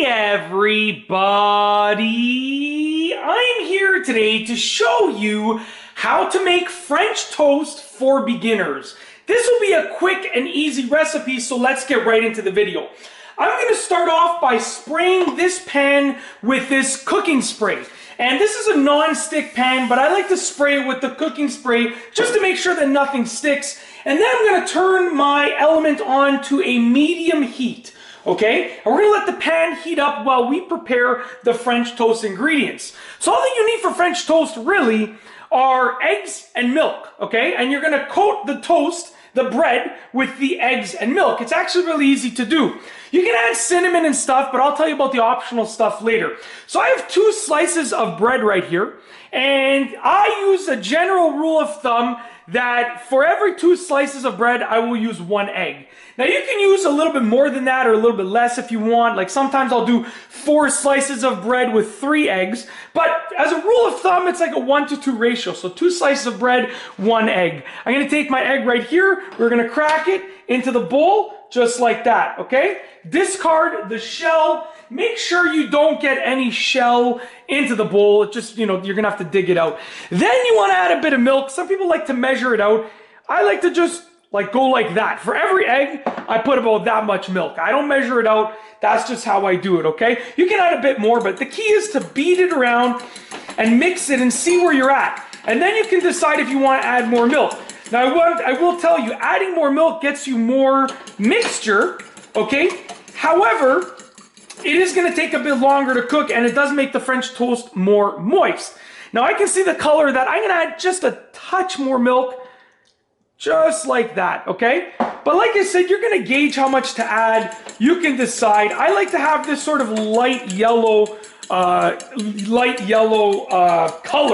Hey everybody! I'm here today to show you how to make French toast for beginners. This will be a quick and easy recipe, so let's get right into the video. I'm going to start off by spraying this pan with this cooking spray. And this is a non-stick pan, but I like to spray it with the cooking spray just to make sure that nothing sticks. And then I'm going to turn my element on to a medium heat. Okay, and we're going to let the pan heat up while we prepare the French toast ingredients. So all that you need for French toast really are eggs and milk, okay? And you're going to coat the toast, the bread, with the eggs and milk. It's actually really easy to do. You can add cinnamon and stuff, but I'll tell you about the optional stuff later. So I have 2 slices of bread right here, and I use a general rule of thumb that for every 2 slices of bread, I will use 1 egg. Now you can use a little bit more than that or a little bit less if you want. Like sometimes I'll do 4 slices of bread with 3 eggs. But as a rule of thumb, it's like a 1-to-2 ratio. So 2 slices of bread, 1 egg. I'm going to take my egg right here. We're going to crack it into the bowl just like that, okay? Discard the shell. Make sure you don't get any shell into the bowl. It just, you're going to have to dig it out. Then you want to add a bit of milk. Some people like to measure it out. I like to just go like that. For every egg, I put about that much milk. I don't measure it out. That's just how I do it, okay? You can add a bit more, but the key is to beat it around and mix it and see where you're at. And then you can decide if you want to add more milk. Now, I will tell you, adding more milk gets you more mixture, okay? However, it is going to take a bit longer to cook, and it does make the French toast more moist. Now, I can see the color of that. I'm going to add just a touch more milk, just like that, okay? But like I said, you're going to gauge how much to add. You can decide. I like to have this sort of light yellow color.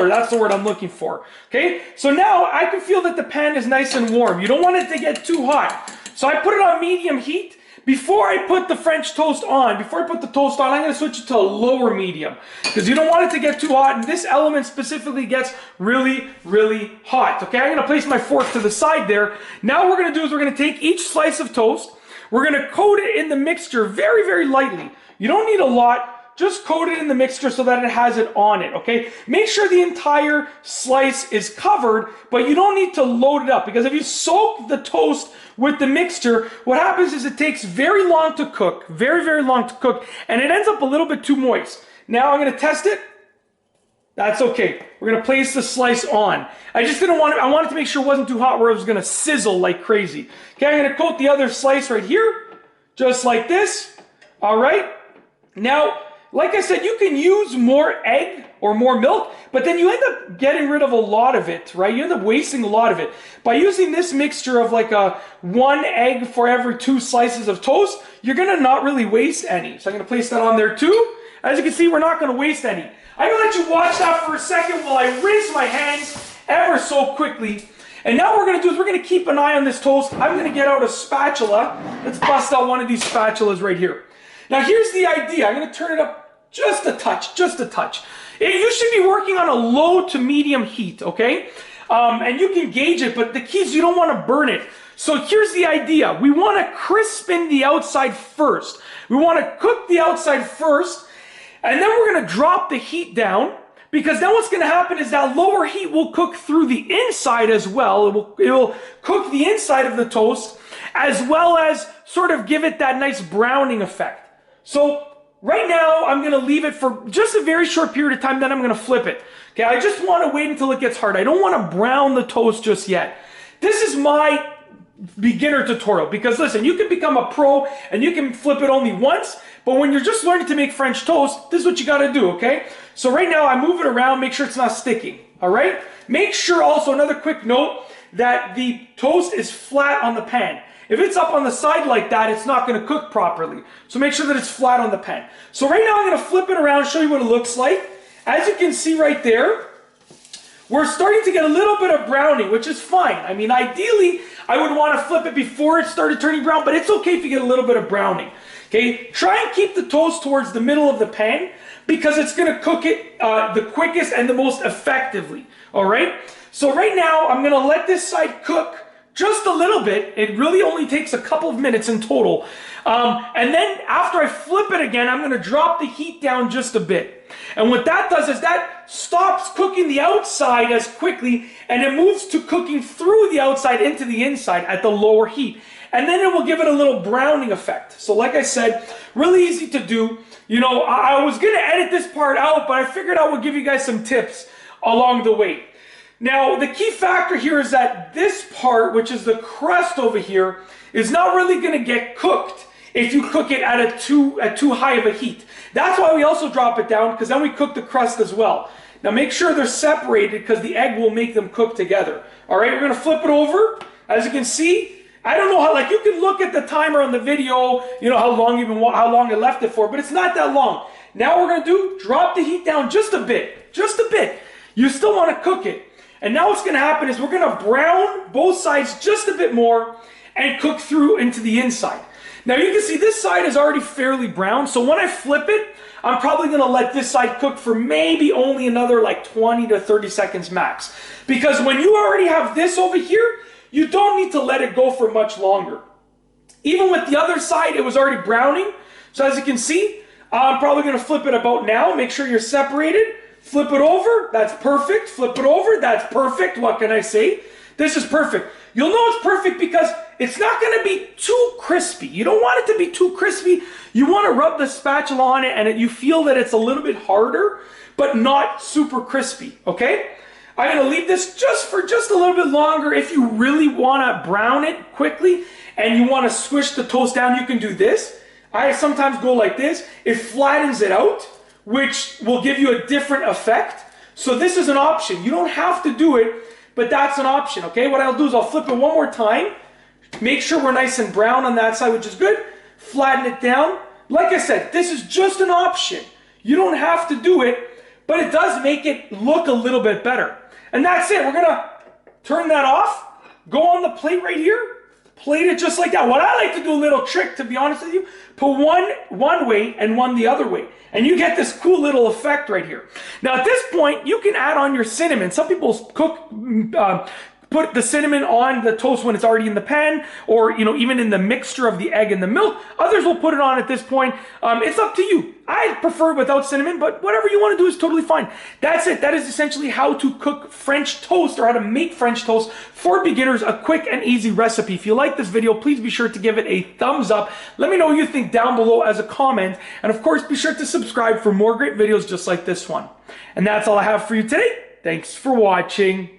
That's the word I'm looking for, okay? So now I can feel that the pan is nice and warm. You don't want it to get too hot. So I put it on medium heat. Before I put the French toast on, I'm going to switch it to a lower medium because you don't want it to get too hot, and this element specifically gets really, really hot. Okay, I'm going to place my fork to the side there. Now what we're going to do is we're going to take each slice of toast. We're going to coat it in the mixture very, very lightly. You don't need a lot. Just coat it in the mixture so that it has it on it, okay? Make sure the entire slice is covered, but you don't need to load it up because if you soak the toast with the mixture, what happens is it takes very long to cook, very, very long to cook, and it ends up a little bit too moist. Now I'm going to test it. That's okay. We're going to place the slice on. I just didn't want it, I wanted to make sure it wasn't too hot where it was going to sizzle like crazy. Okay, I'm going to coat the other slice right here, just like this. All right. Now, like I said, you can use more egg or more milk, but then you end up getting rid of a lot of it, right? You end up wasting a lot of it. By using this mixture of like a 1 egg for every 2 slices of toast, you're going to not really waste any. So I'm going to place that on there too. As you can see, we're not going to waste any. I'm going to let you watch that for a second while I rinse my hands ever so quickly. And now what we're going to do is we're going to keep an eye on this toast. I'm going to get out a spatula. Let's bust out one of these spatulas right here. Now here's the idea. I'm going to turn it up just a touch, just a touch. You should be working on a low to medium heat, okay? And you can gauge it, but the key is you don't want to burn it. So here's the idea. We want to crispen the outside first. We want to cook the outside first, and then we're going to drop the heat down, because then what's going to happen is that lower heat will cook through the inside as well. It will cook the inside of the toast, as well as sort of give it that nice browning effect. So right now, I'm going to leave it for just a very short period of time, then I'm going to flip it. Okay, I just want to wait until it gets hard. I don't want to brown the toast just yet. This is my beginner tutorial because listen, you can become a pro and you can flip it only once, but when you're just learning to make French toast, this is what you got to do, okay? So right now, I move it around, make sure it's not sticking, all right? Make sure also, another quick note, that the toast is flat on the pan. If it's up on the side like that, it's not going to cook properly. So make sure that it's flat on the pan. So right now I'm going to flip it around and show you what it looks like. As you can see right there, we're starting to get a little bit of browning, which is fine. I mean, ideally, I would want to flip it before it started turning brown, but it's okay if you get a little bit of browning. Okay, try and keep the toast towards the middle of the pan because it's going to cook it the quickest and the most effectively. All right? So right now, I'm going to let this side cook just a little bit. It really only takes a couple of minutes in total. And then after I flip it again, I'm gonna drop the heat down just a bit. And what that does is that stops cooking the outside as quickly, and it moves to cooking through the outside into the inside at the lower heat. And then it will give it a little browning effect. So like I said, really easy to do. You know, I was gonna edit this part out, but I figured I would give you guys some tips along the way. Now, the key factor here is that this part, which is the crust over here, is not really gonna get cooked if you cook it at too high of a heat. That's why we also drop it down, because then we cook the crust as well. Now make sure they're separated, because the egg will make them cook together. All right, we're gonna flip it over. As you can see, I don't know how, like, you can look at the timer on the video, you know, how long I left it for, but it's not that long. Now we're gonna drop the heat down just a bit, just a bit. You still wanna cook it. And now what's gonna happen is we're gonna brown both sides just a bit more and cook through into the inside. Now you can see this side is already fairly brown, so when I flip it, I'm probably gonna let this side cook for maybe only another like 20 to 30 seconds max. Because when you already have this over here, you don't need to let it go for much longer. Even with the other side, it was already browning. So as you can see, I'm probably gonna flip it about now. Make sure you're separated. Flip it over, that's perfect. Flip it over, that's perfect. What can I say? This is perfect. You'll know it's perfect because it's not gonna be too crispy. You don't want it to be too crispy. You wanna rub the spatula on it and you feel that it's a little bit harder, but not super crispy, okay? I'm gonna leave this for just a little bit longer. If you really wanna brown it quickly and you wanna squish the toast down, you can do this. I sometimes go like this. It flattens it out, which will give you a different effect. So this is an option. You don't have to do it, but that's an option, okay? What I'll do is I'll flip it one more time. Make sure we're nice and brown on that side, which is good. Flatten it down. Like I said, this is just an option. You don't have to do it, but it does make it look a little bit better. And that's it. We're gonna turn that off, go on the plate right here, plate it just like that. What I like to do, a little trick, to be honest with you, put one way and one the other way. And you get this cool little effect right here. Now at this point, you can add on your cinnamon. Some people put the cinnamon on the toast when it's already in the pan, or even in the mixture of the egg and the milk. Others will put it on at this point. It's up to you. I prefer it without cinnamon, but whatever you want to do is totally fine. That's it. That is essentially how to cook French toast, or how to make French toast for beginners. A quick and easy recipe. If you like this video, please be sure to give it a thumbs up. Let me know what you think down below as a comment. And of course, be sure to subscribe for more great videos just like this one. And that's all I have for you today. Thanks for watching.